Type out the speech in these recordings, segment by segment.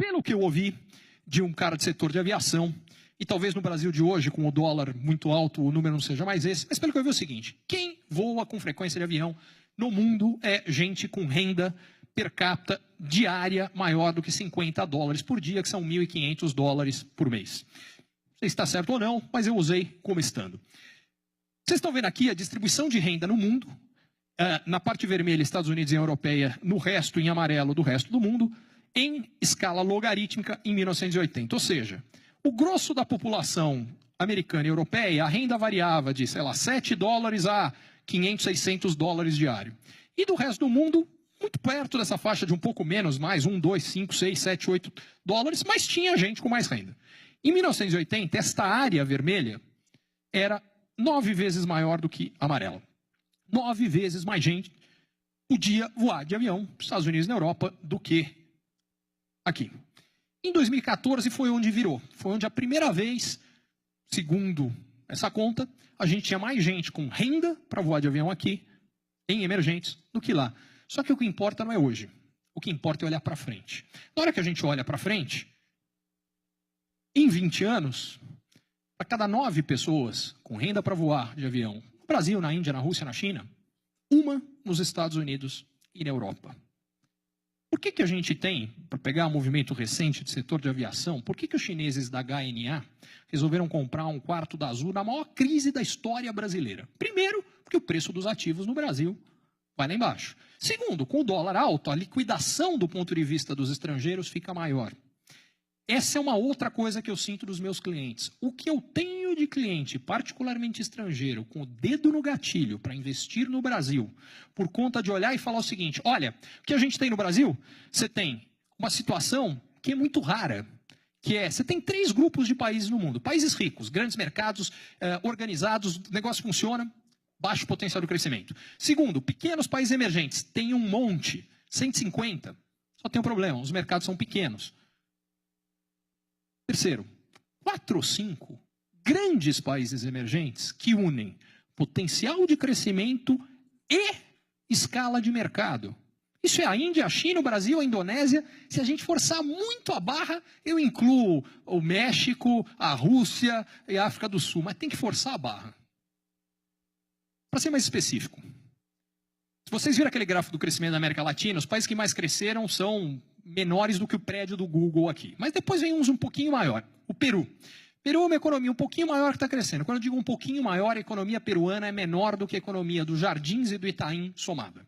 pelo que eu ouvi de um cara de setor de aviação, e talvez no Brasil de hoje, com o dólar muito alto, o número não seja mais esse, mas pelo que eu vi é o seguinte: quem voa com frequência de avião no mundo é gente com renda per capita diária maior do que $50 por dia, que são $1.500 por mês. Não sei se está certo ou não, mas eu usei como estando. Vocês estão vendo aqui a distribuição de renda no mundo. Na parte vermelha, Estados Unidos e Europeia, no resto, em amarelo, do resto do mundo, em escala logarítmica em 1980. Ou seja, o grosso da população americana e europeia, a renda variava de, sei lá, $7 a $500, $600 diário. E do resto do mundo, muito perto dessa faixa de um pouco menos, mais, 1, 2, 5, 6, 7, $8, mas tinha gente com mais renda. Em 1980, esta área vermelha era 9 vezes maior do que a amarela. 9 vezes mais gente podia voar de avião nos Estados Unidos e na Europa do que aqui. Em 2014 foi onde virou. Foi onde a primeira vez, segundo essa conta, a gente tinha mais gente com renda para voar de avião aqui, em emergentes, do que lá. Só que o que importa não é hoje. O que importa é olhar para frente. Na hora que a gente olha para frente, em 20 anos, para cada 9 pessoas com renda para voar de avião, no Brasil, na Índia, na Rússia, na China, uma nos Estados Unidos e na Europa. Por que a gente tem, para pegar um movimento recente do setor de aviação, por que os chineses da HNA resolveram comprar um quarto da Azul na maior crise da história brasileira? Primeiro, porque o preço dos ativos no Brasil vai lá embaixo. Segundo, com o dólar alto, a liquidação do ponto de vista dos estrangeiros fica maior. Essa é uma outra coisa que eu sinto dos meus clientes. O que eu tenho de cliente, particularmente estrangeiro, com o dedo no gatilho para investir no Brasil, por conta de olhar e falar o seguinte: olha, o que a gente tem no Brasil, você tem uma situação que é muito rara, que é, você tem 3 grupos de países no mundo. Países ricos, grandes mercados, organizados, o negócio funciona, baixo potencial de crescimento. Segundo, pequenos países emergentes, tem um monte, 150, só tem um problema, os mercados são pequenos. Terceiro, 4 ou 5 grandes países emergentes que unem potencial de crescimento e escala de mercado. Isso é a Índia, a China, o Brasil, a Indonésia. Se a gente forçar muito a barra, eu incluo o México, a Rússia e a África do Sul, mas tem que forçar a barra. Para ser mais específico, se vocês viram aquele gráfico do crescimento da América Latina, os países que mais cresceram são menores do que o prédio do Google aqui. Mas depois vem uns um pouquinho maior. O Peru. Peru é uma economia um pouquinho maior que está crescendo. Quando eu digo um pouquinho maior, a economia peruana é menor do que a economia dos Jardins e do Itaim somada.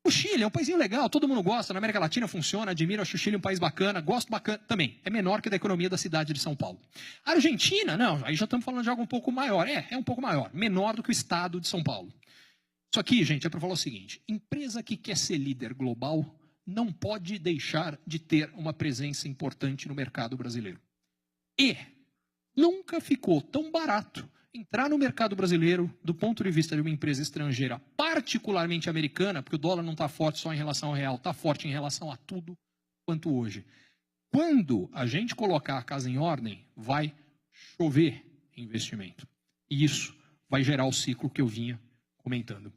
O Chile é um paísinho legal, todo mundo gosta, na América Latina funciona, admiro, acho o Chile um país bacana, gosto bacana também. É menor que a da economia da cidade de São Paulo. A Argentina, não, aí já estamos falando de algo um pouco maior. É um pouco maior, menor do que o estado de São Paulo. Isso aqui, gente, é para falar o seguinte: empresa que quer ser líder global não pode deixar de ter uma presença importante no mercado brasileiro. E nunca ficou tão barato entrar no mercado brasileiro do ponto de vista de uma empresa estrangeira, particularmente americana, porque o dólar não está forte só em relação ao real, está forte em relação a tudo quanto hoje. Quando a gente colocar a casa em ordem, vai chover investimento. E isso vai gerar o ciclo que eu vinha comentando.